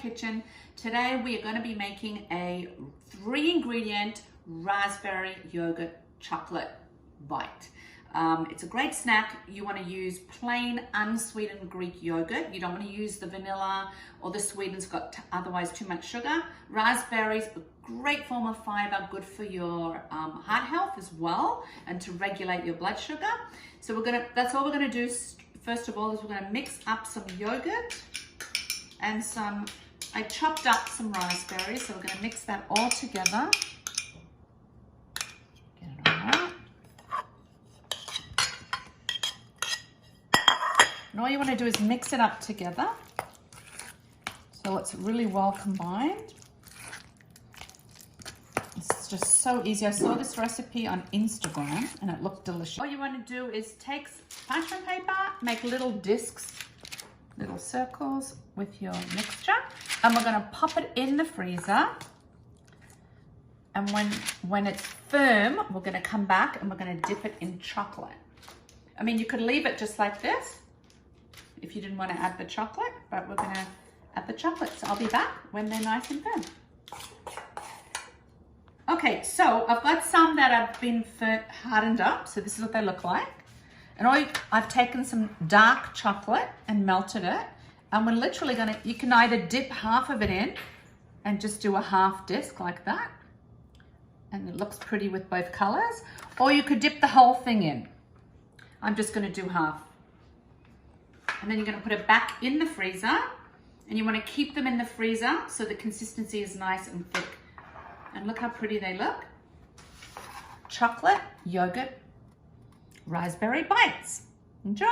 kitchen. Today we are going to be making a 3-ingredient raspberry yogurt chocolate bite. It's a great snack. You want to use plain unsweetened Greek yogurt. You don't want to use the vanilla or the sweetened's got otherwise too much sugar. Raspberries, a great form of fiber, good for your heart health as well, and to regulate your blood sugar. So that's all we're gonna do. First of all, is we're gonna mix up some yogurt and I chopped up some raspberries, so we're gonna mix that all together. Get it all out. And all you want to do is mix it up together so it's really well combined. It's just so easy. I saw this recipe on Instagram and it looked delicious. All you want to do is take parchment paper, make little discs, little circles with your mixture, and we're going to pop it in the freezer. And when it's firm, we're going to come back and we're going to dip it in chocolate. I mean, you could leave it just like this if you didn't want to add the chocolate, but we're going to add the chocolate. So I'll be back when they're nice and firm. Okay, so I've got some that have been hardened up. So this is what they look like. And I've taken some dark chocolate and melted it. And we're literally you can either dip half of it in and just do a half disc like that. And it looks pretty with both colors. Or you could dip the whole thing in. I'm just gonna do half. And then you're gonna put it back in the freezer, and you wanna keep them in the freezer so the consistency is nice and thick. And look how pretty they look. Chocolate, yogurt, raspberry bites. Enjoy.